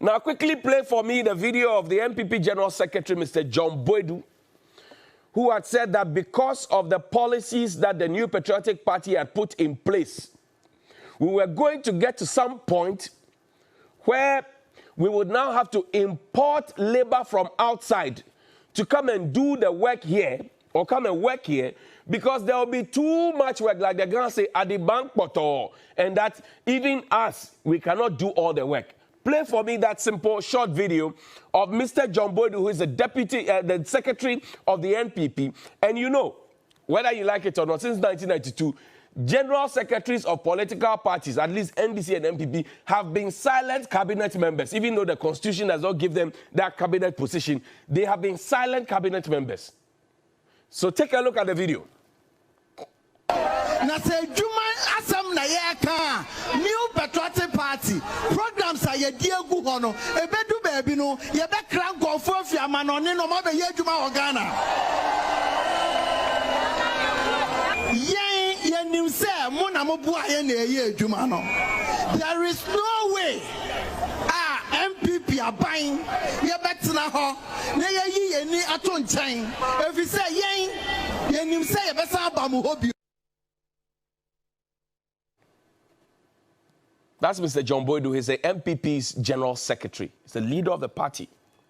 Now, quickly play for me the video of the NPP General Secretary, Mr. John Boydu, who had said that because of the policies that the New Patriotic Party had put in place, we were going to get to some point where we would now have to import labor from outside to come and do the work here, or come and work here, because there will be too much work, like they're going to say, at the bank portal, and that even us, we cannot do all the work. Play for me that simple, short video of Mr. John Boydu, who is the deputy, the secretary of the NPP. And you know, whether you like it or not, since 1992, general secretaries of political parties, at least NDC and NPP, have been silent cabinet members. Even though the constitution does not give them that cabinet position, they have been silent cabinet members. So take a look at the video. Na say Juma asam na yeka New Patriotic Party programs are ye diegu hono ebedu baby no ye be kran gofo afiama no ne no ma be ye Juma Ghana ye nim say mo na mo bua ye na ye Juma no. There is no way NPP aban ye betena ho na ye yi ye ni ato nchen efi say ye nim say ye be san ba mo hobi. That's Mr. John Boydu. He's the NPP's general secretary. He's the leader of the party.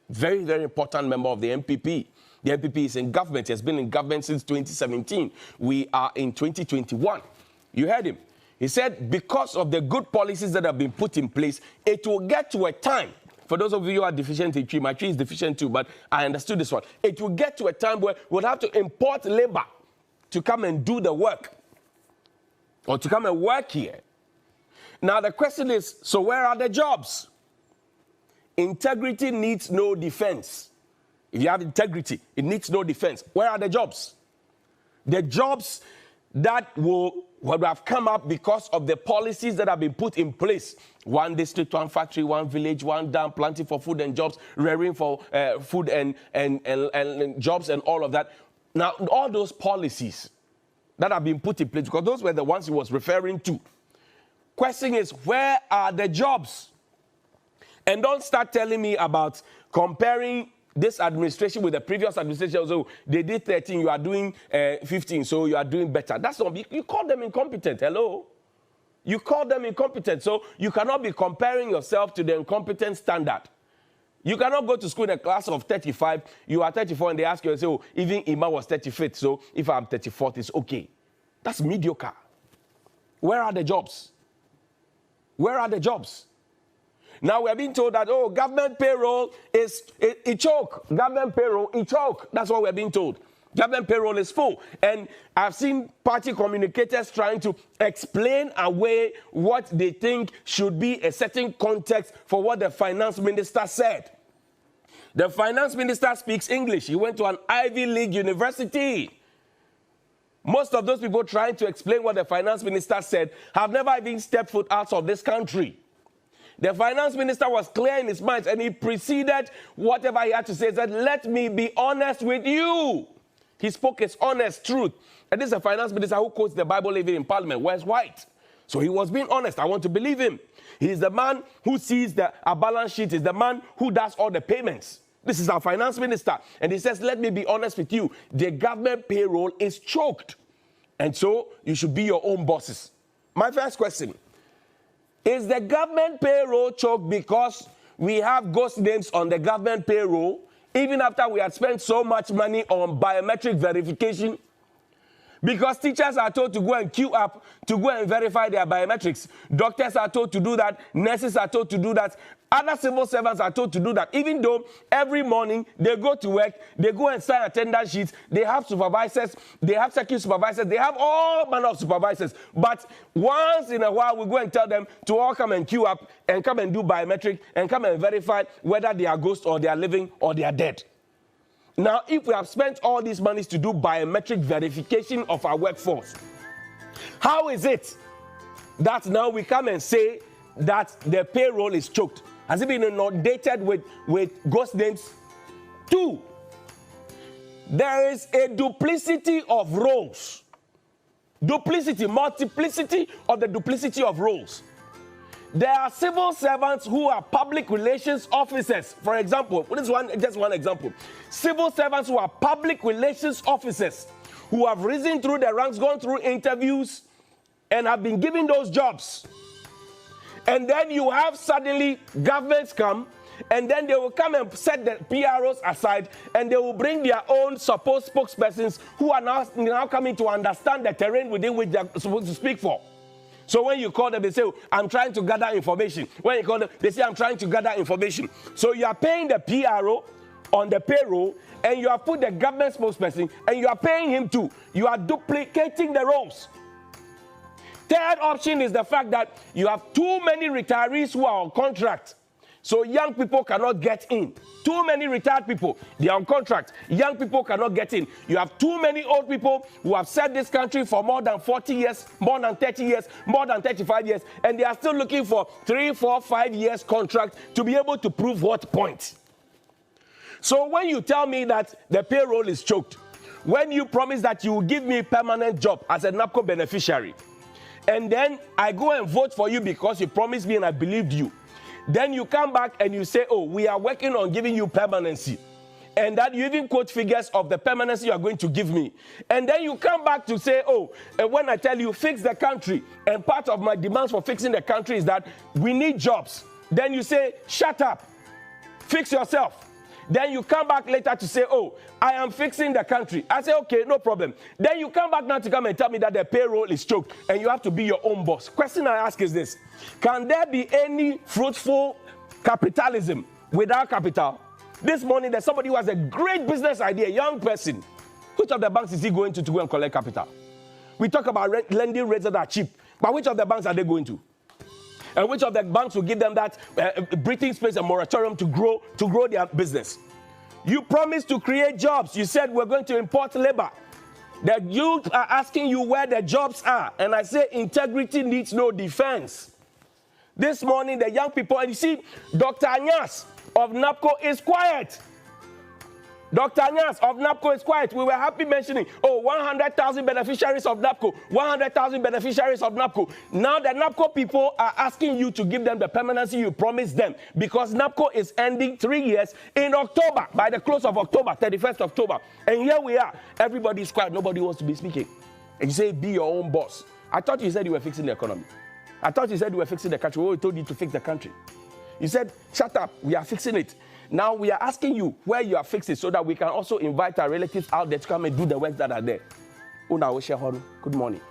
Very, very important member of the NPP. The NPP is in government. He has been in government since 2017. We are in 2021. You heard him. He said because of the good policies that have been put in place, it will get to a time. For those of you who are deficient in tree, my tree is deficient too, but I understood this one. It will get to a time where we'll have to import labor to come and do the work, or to come and work here. Now, the question is, so where are the jobs? Integrity needs no defense. If you have integrity, it needs no defense. Where are the jobs? The jobs that will have come up because of the policies that have been put in place. One district, one factory, one village, one dam, planting for food and jobs, rearing for food and jobs and all of that. Now, all those policies that have been put in place, because those were the ones he was referring to. Question is, where are the jobs? And don't start telling me about comparing this administration with the previous administration. So they did 13, you are doing 15, so you are doing better. That's not, you call them incompetent. Hello? You call them incompetent. So you cannot be comparing yourself to the incompetent standard. You cannot go to school in a class of 35, you are 34, and they ask you, say, oh, even Ima was 35th, so if I'm 34th, it's okay. That's mediocre. Where are the jobs? Where are the jobs? Now we're being told that, oh, government payroll is a choke. Government payroll, a choke. That's what we're being told. Government payroll is full. And I've seen party communicators trying to explain away what they think should be a certain context for what the finance minister said. The finance minister speaks English. He went to an Ivy League university. Most of those people trying to explain what the finance minister said have never even stepped foot out of this country. The finance minister was clear in his mind, and he preceded whatever he had to say. He said, let me be honest with you. He spoke his honest truth. And this is a finance minister who quotes the Bible even in Parliament, wears white. So he was being honest. I want to believe him. He's the man who sees a balance sheet. He's the man who does all the payments. This is our finance minister. And he says, let me be honest with you. The government payroll is choked. And so you should be your own bosses. My first question, is the government payroll choked because we have ghost names on the government payroll, even after we had spent so much money on biometric verification? Because teachers are told to go and queue up to go and verify their biometrics. Doctors are told to do that. Nurses are told to do that. Other civil servants are told to do that. Even though every morning they go to work, they go and sign attendance sheets, they have supervisors, they have security supervisors, they have all manner of supervisors. But once in a while, we go and tell them to all come and queue up and come and do biometric and come and verify whether they are ghosts or they are living or they are dead. Now, if we have spent all these monies to do biometric verification of our workforce, how is it that now we come and say that the payroll is choked? Has it been inundated with ghost names? 2, there is a duplicity of roles. Duplicity, multiplicity of the duplicity of roles. There are civil servants who are public relations officers. For example, this is just one example. Civil servants who are public relations officers who have risen through the ranks, gone through interviews, and have been given those jobs. And then you have suddenly governments come, and then they will come and set the PROs aside, and they will bring their own supposed spokespersons who are now coming to understand the terrain within which they are supposed to speak for. So when you call them, they say, oh, I'm trying to gather information. When you call them, they say, I'm trying to gather information. So you are paying the PRO on the payroll, and you have put the government spokesperson, and you are paying him too. You are duplicating the roles. Third option is the fact that you have too many retirees who are on contract. So young people cannot get in. Too many retired people, they are on contract. Young people cannot get in. You have too many old people who have served this country for more than 40 years, more than 30 years, more than 35 years, and they are still looking for 3, 4, 5 years contract to be able to prove what point. So when you tell me that the payroll is choked, when you promise that you will give me a permanent job as a NAPCO beneficiary, and then I go and vote for you because you promised me and I believed you, then you come back and you say, oh, we are working on giving you permanency. And that you even quote figures of the permanency you are going to give me. And then you come back to say, oh, and when I tell you fix the country, and part of my demands for fixing the country is that we need jobs. Then you say, shut up, fix yourself. Then you come back later to say, oh, I am fixing the country. I say, okay, no problem. Then you come back now to come and tell me that the payroll is choked and you have to be your own boss. Question I ask is this: can there be any fruitful capitalism without capital? This morning, there's somebody who has a great business idea, a young person. Which of the banks is he going to go and collect capital? We talk about lending rates that are cheap, but which of the banks are they going to? And which of the banks will give them that breathing space and moratorium to grow their business? You promised to create jobs. You said we're going to import labor. The youth are asking you where the jobs are. And I say integrity needs no defense. This morning, the young people, and you see, Dr. Anyas of NAPCO is quiet. Dr. Anyas of NAPCO is quiet. We were happy mentioning, oh, 100,000 beneficiaries of NAPCO, 100,000 beneficiaries of NAPCO. Now the NAPCO people are asking you to give them the permanency you promised them because NAPCO is ending 3 years in October, by the close of October, 31st October. And here we are. Everybody's quiet. Nobody wants to be speaking. And you say, be your own boss. I thought you said you were fixing the economy. I thought you said you were fixing the country. We told you to fix the country. You said, shut up, we are fixing it. Now we are asking you where you are fixing so that we can also invite our relatives out there to come and do the work that are there. Good morning.